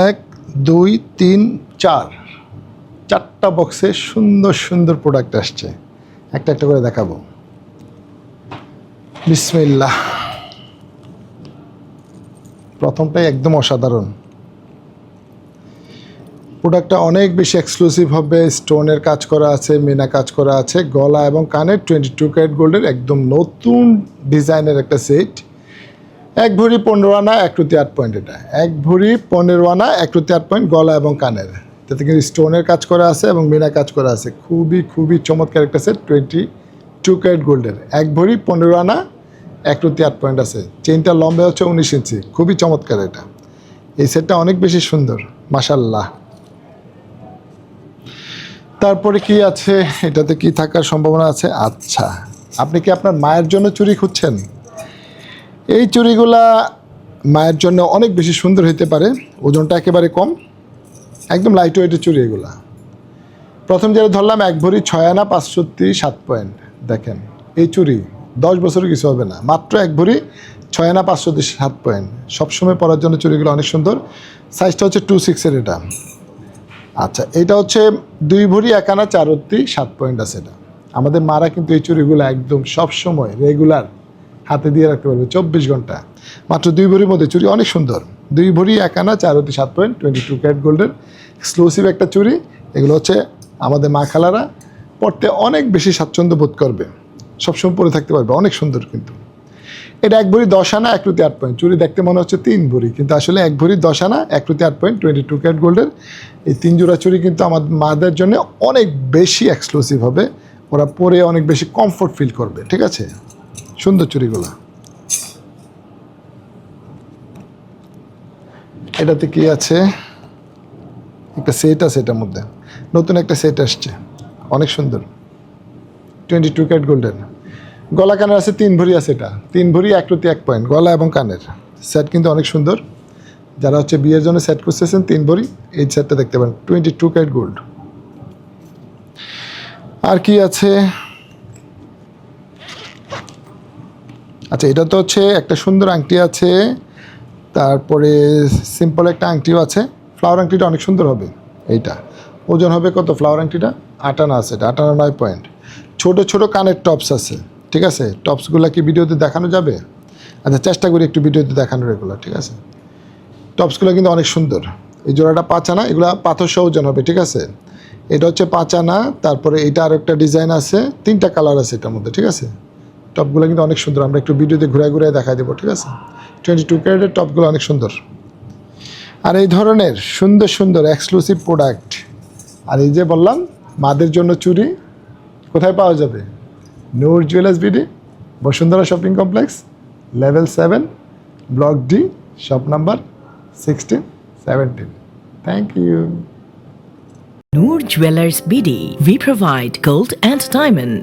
এক, দুই, তিন, চার, চারটা বক্সে সুন্দর সুন্দর প্রোডাক্ট আসছে। একটা একটা করে দেখাবো। বিসমিল্লাহ। প্রথমটাই একদম অসাধারণ। প্রোডাক্টটা অনেক বেশি এক্সক্লুসিভ হবে। স্টোনের কাজ করা আছে, মিনা কাজ করা আছে, গলা এবং কানের 22 ক্যারেট গোল্ডের একদম নতুন ডিজাইনের একটা সেট। 1 ভরি 15 আনা 1/8 পয়েন্ট। এটা 1 ভরি 15 আনা 1/8 পয়েন্ট গলা এবং কানের। তাতে কিন্তু স্টোনের কাজ করা আছে এবং মিনা কাজ করা আছে। খুবই খুবই চমৎকার একটা সেট। 22 ক্যারেট গোল্ডের 1 ভরি 15 আনা 1/8 পয়েন্ট আছে। চেইনটা লম্বা হচ্ছে 19 ইঞ্চি। খুবই চমৎকার এটা। এই সেটটা অনেক বেশি সুন্দর, মাশাআল্লাহ। তারপরে কি আছে, এটাতে কি থাকার সম্ভাবনা আছে? আচ্ছা, আপনি কি আপনার মায়ের জন্য চুড়ি খুঁজছেন? এই চুড়িগুলা মায়ের জন্য অনেক বেশি সুন্দর হতে পারে। ওজনটা একেবারে কম, একদম লাইট ওয়েটের চুড়ি এগুলা। প্রথম যেটা ধরলাম 1 ভরি 6 আনা 537 পয়েন্ট। দেখেন এই চুড়ি 10 বছরও কিছু হবে না, মাত্র 1 ভরি 6 আনা 537 পয়েন্ট। সবসময় পরার জন্য চুড়িগুলো অনেক সুন্দর। সাইজটা হচ্ছে 26-এর এটা। আচ্ছা, এটা হচ্ছে 2 ভরি 1 আনা 4/7 পয়েন্ট আছে এটা। আমাদের মারা কিন্তু এই চুড়িগুলো একদম সবসময় রেগুলার হাতে দিয়ে রাখতে পারবে 24 ঘন্টা। মাত্র 2 ভরির মধ্যে চুড়ি অনেক সুন্দর। 2 ভরি 1 আনা 4/7 পয়েন্ট 22 ক্যারেট গোল্ডের এক্সক্লুসিভ একটা চুড়ি। এগুলো হচ্ছে আমাদের মা খালারা পরতে অনেক বেশি স্বাচ্ছন্দ্য বোধ করবে, সবসময় পরে থাকতে পারবে, অনেক সুন্দর। কিন্তু এটা 1 ভরি 10 আনা 1/8 পয়েন্ট। চুড়ি দেখতে মনে হচ্ছে 3 ভরি, কিন্তু আসলে 1 ভরি 10 আনা 1/8 পয়েন্ট 22 ক্যারেট গোল্ডের এই 3 জোড়া চুড়ি কিন্তু আমাদের মাদের জন্য অনেক বেশি এক্সক্লুসিভ হবে। ওরা পরে অনেক বেশি কমফোর্ট ফিল করবে। ঠিক আছে, সুন্দর চুড়িগুলা। এটাতে কি আছে? একটা সেট আছে, এটার মধ্যে নতুন একটা সেট আসছে, অনেক সুন্দর। 22 ক্যারেট গোল্ডের গলা কানের আছে, 3 ভরি আছে। এটা 3 ভরি 1/1 পয়েন্ট গলা এবং কানের সেট কিন্তু অনেক সুন্দর। যারা হচ্ছে বিয়ের জন্য সেট করতেছেন 3 ভরি, এই সেটটা দেখতে পারেন। 22 ক্যারেট গোল্ড। আর কি আছে? আচ্ছা, এটা তো হচ্ছে একটা সুন্দর আংটি আছে। তারপরে সিম্পল একটা আংটিও আছে। ফ্লাওয়ার আংটিটা অনেক সুন্দর হবে। এইটা ওজন হবে কত? ফ্লাওয়ার আংটিটা 8 আনা আছে। এটা 8 আনা 9 পয়েন্ট। ছোটো ছোটো কানের টপস আছে। ঠিক আছে, টপসগুলো কি ভিডিওতে দেখানো যাবে? আচ্ছা, চেষ্টা করি একটু ভিডিওতে দেখানোর এগুলো। ঠিক আছে, টপসগুলো কিন্তু অনেক সুন্দর। এই জোড়াটা 5 আনা, এগুলো পাথর সহ ওজন হবে। ঠিক আছে, এটা হচ্ছে 5 আনা। তারপরে এটা আর একটা ডিজাইন আছে, 3টা কালার আছে এটার মধ্যে। ঠিক আছে, টপগুলো কিন্তু অনেক সুন্দর। আমরা একটু ভিডিওতে ঘুরে ঘুরে দেখা দেবো। ঠিক আছে, 22 ক্যারেটের টপগুলো অনেক সুন্দর। আর এই ধরনের সুন্দর সুন্দর এক্সক্লুসিভ প্রোডাক্ট, আর এই যে বললাম মাদের জন্য চুড়ি, কোথায় পাওয়া যাবে? Noor jewellers BD, Bashundhara shopping complex, level 7, block D, shop number 16-17। Thank you. Noor Jewelers BD. We provide gold and diamond.